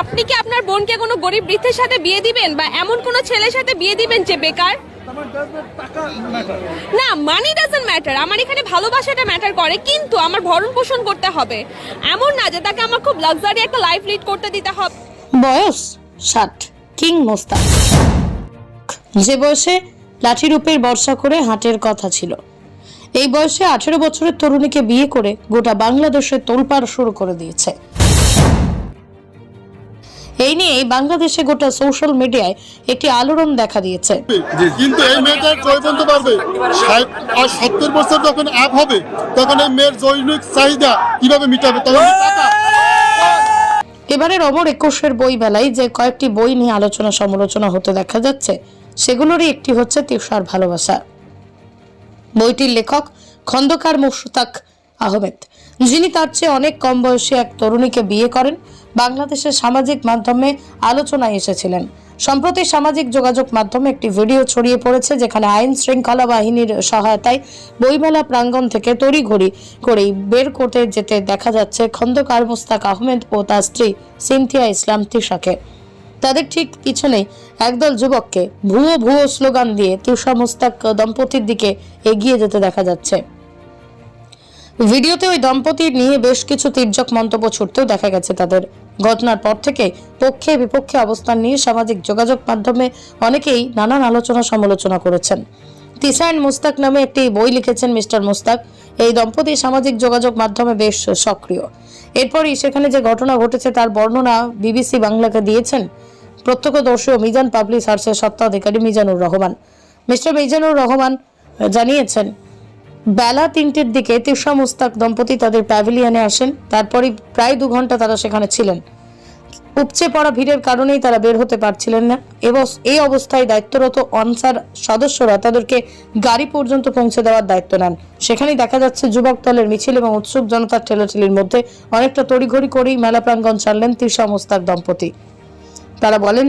আপনি কি আপনার বোনকে কোনো গরিব বৃদ্ধের সাথে বিয়ে দিবেন বা এমন কোনো ছেলের সাথে বিয়ে দিবেন যে বেকার? না, মানি ডাজন্ট ম্যাটার। আমার এখানে ভালোবাসাটা ম্যাটার করে, কিন্তু আমার ভরণ পোষণ করতে হবে। এমন না যে তাকে আমার খুব লাক্সারি একটা লাইফ লিড করতে দিতে হবে। বয়স 60, কিং মোস্তাক, যে বয়সে লাঠিরূপের বর্ষা করে হাটের কথা ছিল, এই বয়সে 18 বছরের তরুণীকে বিয়ে করে গোটা বাংলাদেশে তোলপাড় শুরু করে দিয়েছে। এই নিয়ে বাংলাদেশে গোটা সোশ্যাল মিডিয়ায় একটি আলোড়ন দেখা দিয়েছে। কিন্তু এই মেয়েটার জয় বলতে পারবে 60 আর 70 বছর যখন আপ হবে তখন এই মেয়ের জৈনিক চাহিদা কিভাবে মিটাবে? তখন টাকা। এবারের অমর 21-এর বই মেলায় যে কয়েকটি বই নিয়ে আলোচনা সমালোচনা হতে দেখা যাচ্ছে, সেগুলোরই একটি হচ্ছে তিশার ভালোবাসা। বইটির লেখক খন্দকার মুশতাক আহমেদ, যিনি তার চেয়ে অনেক কম বয়সী এক তরুণীকে বিয়ে করেন, বাংলাদেশের সামাজিক মাধ্যমে আলোচনায় এসেছিলেন। সম্প্রতি সামাজিক যোগাযোগ মাধ্যমে একটি ভিডিও ছড়িয়ে পড়েছে, যেখানে আইন শৃঙ্খলা বাহিনীর সহায়তায় বইমেলা প্রাঙ্গণ থেকে তড়িঘড়ি করেই বের করতে যেতে দেখা যাচ্ছে খন্দকার মুশতাক আহমেদ ও তার স্ত্রী সিনথিয়া ইসলাম তিশাকে। তাদের ঠিক পিছনেই একদল যুবককে ভুয়ো ভুয়ো স্লোগান দিয়ে তিশা মুশতাক দম্পতির দিকে এগিয়ে যেতে দেখা যাচ্ছে। ভিডিওতে ওই দম্পতির নিয়ে বেশ কিছু তির্যক মন্তব্য ছুটতেও দেখা গেছে তাদের। ঘটনার পর থেকে পক্ষে বিপক্ষে অবস্থান নিয়ে সামাজিক যোগাযোগ মাধ্যমে অনেকেই নানান আলোচনা সমালোচনা করেছেন। তিশা এন্ড মুশতাক নামে একটি বই লিখেছেন মিস্টার মুশতাক। এই দম্পতি সামাজিক যোগাযোগ মাধ্যমে বেশ সক্রিয়। এরপরই সেখানে যে ঘটনা ঘটেছে তার বর্ণনা বিবিসি বাংলাকে দিয়েছেন প্রত্যক্ষদর্শী ও মিজান পাবলিশার্সের স্বত্বাধিকারী মিজানুর রহমান। মিস্টার মিজানুর রহমান জানিয়েছেন, বেলা 3টের দিকে তিশা মুশতাক দম্পতি তাদের প্যাভিলিয়নে আসেন। তারপরই প্রায় 2 ঘন্টা তারা সেখানে ছিলেন। উপচে পড়া ভিড়ের কারণেই তারা বের হতে পারছিলেন না এবং এই অবস্থায় দায়িত্বরত আনসার সদস্যরা তাদেরকে গাড়ি পর্যন্ত পৌঁছে দেওয়ার দায়িত্ব নেন। সেখানেই দেখা যাচ্ছে যুবক দলের মিছিল এবং উৎসুক জনতার ঠেলাঠেলির মধ্যে অনেকটা তড়িঘড়ি করেই মেলা প্রাঙ্গণ ছাড়লেন তিশা মুশতাক দম্পতি। তারা বলেন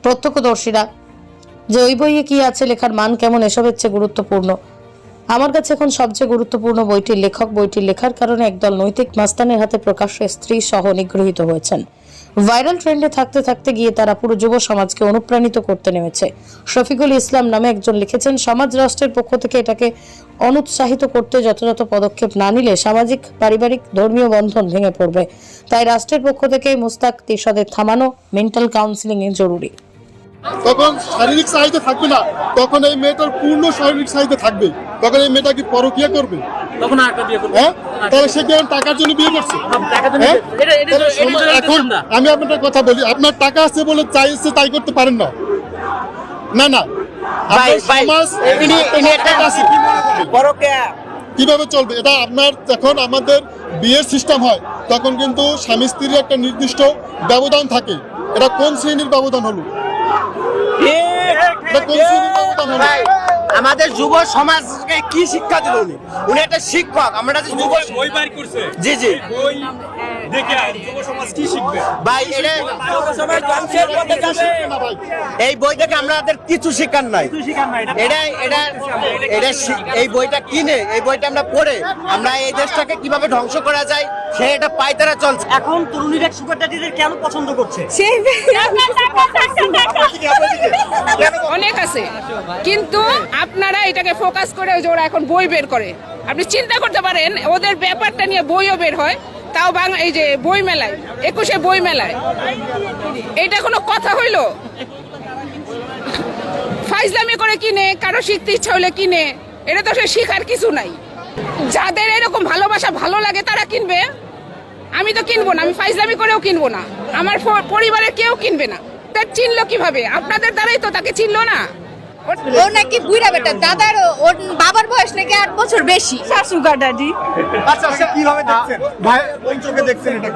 প্রত্যক্ষদর্শীরা যে ওই বইয়ে কি আছে, লেখার মান কেমন, এসবের চেয়ে গুরুত্বপূর্ণ আমার কাছে এখন সবচেয়ে গুরুত্বপূর্ণ বইটির লেখক। বইটির লেখার কারণে একদল নৈতিক মাস্তানের হাতে প্রকাশ্যে স্ত্রী সহ নিগৃহীত হয়েছেন। ভাইরাল ট্রেন্ডে থাকতে থাকতে গিয়ে তারা পুরো যুব সমাজকে অনুপ্রাণিত করতে নেমেছে। শফিকুল ইসলাম নামে একজন লিখেছেন, সমাজ রাষ্ট্রের পক্ষ থেকে এটাকে অনুৎসাহিত করতে যথাযথ পদক্ষেপ না নিলে সামাজিক, পারিবারিক, ধর্মীয় বন্ধন ভেঙে পড়বে। তাই রাষ্ট্রের পক্ষ থেকে মুশতাক তিশাদের থামানো, মেন্টাল কাউন্সিলিং এ জরুরি। তখন শারীরিক চাহিদা থাকবে না, তখন এই মেয়েটার পূর্ণ শারীরিক চাহিদা থাকবে। তখন এই মেয়েটা কি পরকীয়া করবে? তখন আরেকটা বিয়ে করবে। হ্যাঁ, তাহলে সে কি টাকার জন্য বিয়ে করছে? হ্যাঁ? এখন আমি আপনার কথা বলি, আপনার টাকা আছে বলে চাই ইচ্ছে তাই করতে পারেন না। না না, সমাজ কিভাবে চলবে এটা আপনার, যখন আমাদের বিয়ের সিস্টেম হয় তখন কিন্তু স্বামী স্ত্রীর একটা নির্দিষ্ট ব্যবধান থাকে। এটা কোন শ্রেণীর ব্যবধান হলো? এটা কোন শ্রেণীর ব্যবধান হলো? আমাদের যুব সমাজকে কি শিক্ষা দিল উনি? উনি একটা শিক্ষক। আমরা যে যুব বই বাইর করছে, জি জি, বই দেখে যুব সমাজ কি শিখবে? ভাই এটা সমাজ ধ্বংসের পথে যাবে। এই বই থেকে আমাদের কিছু শিক্ষার নাই। এই বইটা কিনে, এই বইটা আমরা পড়ে আমরা এই দেশটাকে কিভাবে ধ্বংস করা যায় সে এটা পায়তারা চলছে। এখন তরুণীরা সুগার ড্যাডিদের কেন পছন্দ করছে? অনেক আছে, কিন্তু আপনারা এটাকে ফোকাস করে যে ওরা এখন বই বের করে। আপনি চিন্তা করতে পারেন ওদের ব্যাপারটা নিয়ে বইও বের হয়, তাও বাংলা এই যে বই মেলায়, 21শে বই মেলায়। এটা কোনো কথা হইল? ফাইজলামি করে কিনে, কারো শিখতে ইচ্ছা হলে কিনে, এটা তো সে শিখার কিছু নাই। যাদের এরকম ভালোবাসা ভালো লাগে তারা কিনবে। আমি তো কিনবো না, আমি ফাইজলামি করেও কিনবো না, আমার পরিবারের কেউ কিনবে না। তার চিনলো কিভাবে? আপনাদের দ্বারাই তো তাকে চিনলো না। ও নাকি বুইড়া বেটা, দাদার ওর বাবার বয়স নাকি 8 বছর বেশি। Sugar daddy. আচ্ছা, কিভাবে দেখছেন ভাই? কোন চোখে দেখছেন এটা?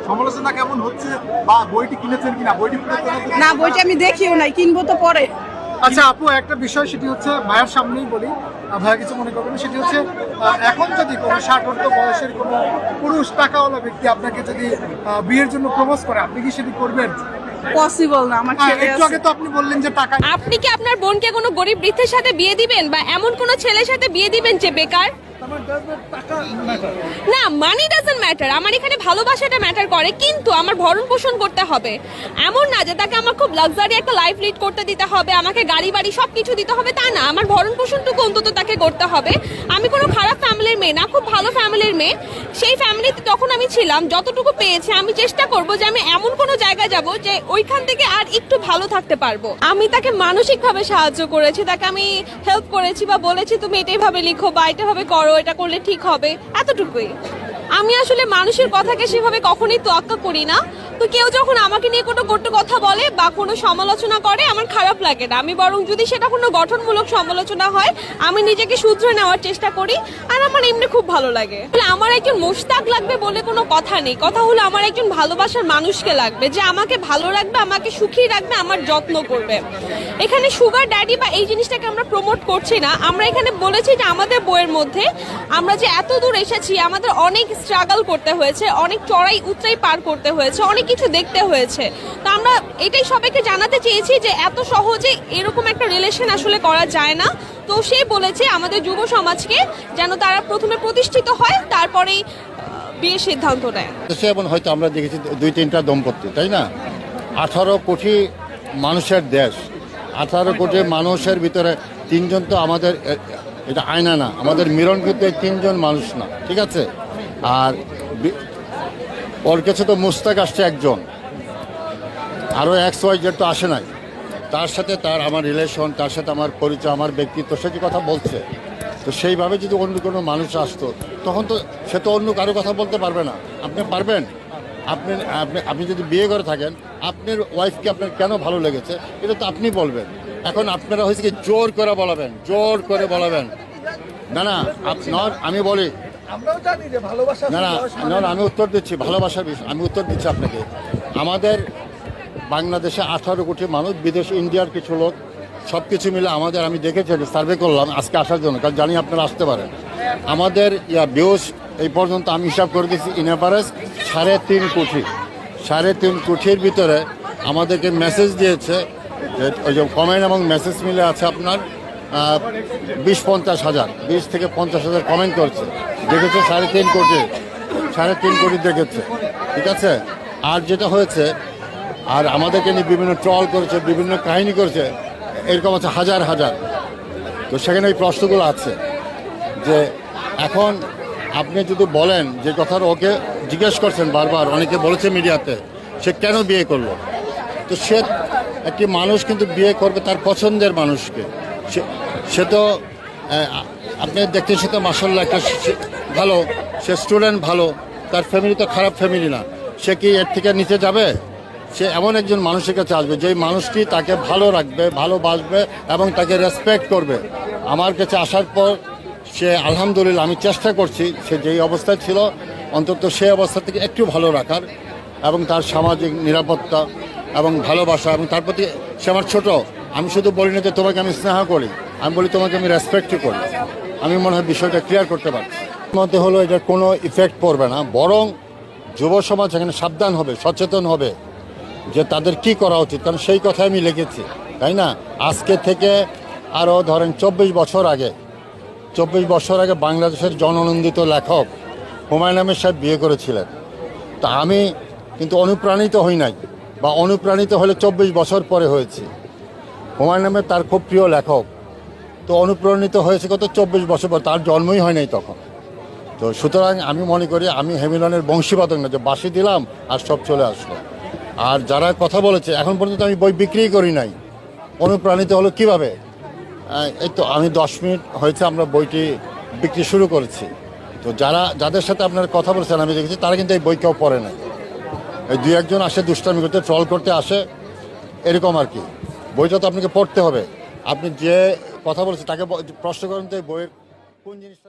সমালোচনা কেমন হচ্ছে বা বইটি কিনেছেন কিনা? বইটি না, বইটা আমি দেখিও নাই, কিনবো তো পরে। আচ্ছা আপু, একটা বিষয় সেটি হচ্ছে ভাইয়ের সামনেই বলি, ভাইয়া কিছু মনে করবেন, সেটি হচ্ছে এখন যদি কোনো 60 বয়সের কোনো পুরুষ টাকাওয়ালা ব্যক্তি আপনাকে যদি বিয়ের জন্য প্রপোজ করে, আপনি কি সেটি করবেন? পসিবল না, আমার ছেলে একটু আগে তো আপনি বললেন যে টাকা। আপনি কি আপনার বোনকে কোনো গরিব বৃদ্ধের সাথে বিয়ে দিবেন বা এমন কোনো ছেলের সাথে বিয়ে দিবেন যে বেকার? না, মানি ডাজন্ট ম্যাটার। আমার এখানে ভালোবাসাটা ম্যাটার করে, কিন্তু আমার ভরণ পোষণ করতে হবে। এমন না যে তাকে আমার খুব লাক্সারি একটা লাইফ লিড করতে দিতে হবে, আমাকে গাড়ি বাড়ি সবকিছু দিতে হবে, তা না। আমার ভরণ পোষণটুকু অন্তত তাকে করতে হবে। আমি কোনো খারাপ ফ্যামিলির মেয়ে না, খুব ভালো ফ্যামিলির মেয়ে। সেই ফ্যামিলিতে যখন আমি ছিলাম, যতটুকু পেয়েছি, আমি চেষ্টা করব যে আমি এমন কোনো জায়গায় যাব যে ওইখান থেকে আর একটু ভালো থাকতে পারবো। আমি তাকে মানসিকভাবে সাহায্য করেছি, তাকে আমি হেল্প করেছি বা বলেছি তুমি এটাই ভাবে লিখো বা এটা ভাবে করো, এটা করলে ঠিক হবে, এতটুকুই। আমি আসলে মানুষের কথাকে সেভাবে কখনোই তোয়াক্কা করি না। তো কেউ যখন আমাকে নিয়ে কোনো কটু কথা বলে বা কোনো সমালোচনা করে, আমার খারাপ লাগে না। আমি বরং যদি সেটা কোনো গঠনমূলক সমালোচনা হয়, আমি নিজেকে শুধরে নেওয়ার চেষ্টা করি, আর আমার এমনি খুব ভালো লাগে। আমার একজন মোশতাক লাগবে বলে কোনো কথা নেই, কথা হলো আমার একজন ভালোবাসার মানুষকে লাগবে, যে আমাকে ভালো রাখবে, আমাকে সুখী রাখবে, আমার যত্ন করবে। এখানে সুগার ড্যাডি বা এই জিনিসটাকে আমরা প্রমোট করছি না। আমরা এখানে বলেছি যে আমাদের বইয়ের মধ্যে আমরা যে এত দূর এসেছি, আমাদের অনেক স্ট্রাগল করতে হয়েছে, অনেক চড়াই উতরাই পার করতে হয়েছে, অনেক কিছু দেখতে হয়েছে। তো আমরা এটাই সবাইকে জানাতে চেয়েছি যে এত সহজে এরকম একটা রিলেশন আসলে করা যায় না। তো সে বলেছে আমাদের যুব সমাজকে যেন তারা প্রথমে প্রতিষ্ঠিত হয়, তারপরেই বিয়ের সিদ্ধান্ত নেয়। দেশে এবং হয়তো আমরা দেখেছি 2-3টা দম্পতি, তাই না? 18 কোটি মানুষের দেশ, 18 কোটি মানুষের ভিতরে 3জন তো আমাদের, এটা আয়না না, আমাদের মিলন কিন্তু এই 3জন মানুষ না, ঠিক আছে? আর ওর কাছে তো মুস্তাক আসছে একজন, আরও XYZ তো আসে নাই। তার সাথে তার আমার রিলেশন, তার সাথে আমার পরিচয়, আমার ব্যক্তিত্ব, সে যে কথা বলছে, তো সেইভাবে যদি অন্য কোনো মানুষ আসতো, তখন তো সে তো অন্য কারো কথা বলতে পারবে না। আপনি পারবেন? আপনি আপনি আপনি যদি বিয়ে করে থাকেন, আপনার ওয়াইফকে আপনার কেন ভালো লেগেছে, এটা তো আপনি বলবেন। এখন আপনারা হয়েছে কি জোর করে বলাবেন, জোর করে বলাবেন। না না, আপনার আমি বলি না না না না, আমি উত্তর দিচ্ছি ভালোবাসার বিষয়, আমি উত্তর দিচ্ছি আপনাকে। আমাদের বাংলাদেশে 18 কোটি মানুষ, বিদেশ ইন্ডিয়ার কিছু লোক, সব কিছু মিলে আমাদের, আমি দেখেছি, সার্ভে করলাম আজকে আসার জন্য, কারণ জানি আপনারা আসতে পারেন। আমাদের ভিউজ এই পর্যন্ত আমি হিসাব করে দিচ্ছি ইন এভারেজ 3.5 কোটি। 3.5 কোটির ভিতরে আমাদেরকে মেসেজ দিয়েছে, ওই যে কমেন্ট এবং মেসেজ মিলে আছে আপনার 20-50 হাজার, 20 থেকে 50 হাজার কমেন্ট করছে, দেখেছে 3.5 কোটি, 3.5 কোটি দেখেছে, ঠিক আছে? আর যেটা হয়েছে, আর আমাদেরকে নিয়ে বিভিন্ন ট্রল করেছে, বিভিন্ন কাহিনী করেছে, এরকম আছে হাজার হাজার। তো সেখানে এই প্রশ্নগুলো আছে যে এখন আপনি যদি বলেন যে কথাটা, ওকে জিজ্ঞেস করছেন বারবার, অনেকে বলেছে মিডিয়াতে, সে কেন বিয়ে করলো। তো সে একটি মানুষ কিন্তু বিয়ে করবে তার পছন্দের মানুষকে। সে তো আপনি দেখতে, সে তো মাসাল্লাহ একটা ভালো, সে স্টুডেন্ট ভালো, তার ফ্যামিলি তো খারাপ ফ্যামিলি না। সে কি এর থেকে নিচে যাবে? সে এমন একজন মানুষের কাছে আসবে যেই মানুষটি তাকে ভালো রাখবে, ভালোবাসবে এবং তাকে রেসপেক্ট করবে। আমার কাছে আসার পর সে আলহামদুলিল্লাহ, আমি চেষ্টা করছি সে যেই অবস্থায় ছিল অন্তত সেই অবস্থা থেকে একটু ভালো রাখার, এবং তার সামাজিক নিরাপত্তা এবং ভালোবাসা, এবং তার প্রতি সে আমার ছোট। আমি শুধু বলি না যে তোমাকে আমি স্নেহ করি, আমি বলি তোমাকে আমি রেসপেক্টই করি। আমি মনে হয় বিষয়টা ক্লিয়ার করতে পারছি। মধ্যে হলো এটার কোনো ইফেক্ট পড়বে না, বরং যুব সমাজ এখানে সাবধান হবে, সচেতন হবে যে তাদের কি করা উচিত। কারণ সেই কথা আমি লিখেছি, তাই না? আজকে থেকে আরও ধরেন 24 বছর আগে বাংলাদেশের জননন্দিত লেখক হুমায়ুন আহমেদ সাহেব বিয়ে করেছিলেন। তা আমি কিন্তু অনুপ্রাণিত হই নাই, বা অনুপ্রাণিত হলে 24 বছর পরে হয়েছি। হুমায়ুন আহমেদ তার খুব প্রিয় লেখক, তো অনুপ্রাণিত হয়েছে কত 24 বছর পর, তার জন্মই হয় নাই তখন। তো সুতরাং আমি মনে করি আমি হেমিলনের বংশীবাদক না যে বাঁশি দিলাম আর সব চলে আসলো। আর যারা কথা বলেছে, এখন পর্যন্ত আমি বই বিক্রি করি নাই, অনুপ্রাণিত হলো কিভাবে? এই তো আমি 10 মিনিট হয়েছে আমরা বইটি বিক্রি শুরু করেছি। তো যাদের সাথে আপনারা কথা বলেছেন আমি দেখেছি, তারা কিন্তু এই বই কেউ পড়ে নাই। এই 2-1 আসে দুষ্টামি করতে, ট্রল করতে আসে, এরকম আর কি। বইটা তো আপনাকে পড়তে হবে। আপনি যে কথা বলেছেন তাকে প্রশ্ন করেন তো এই বইয়ের কোন জিনিসটা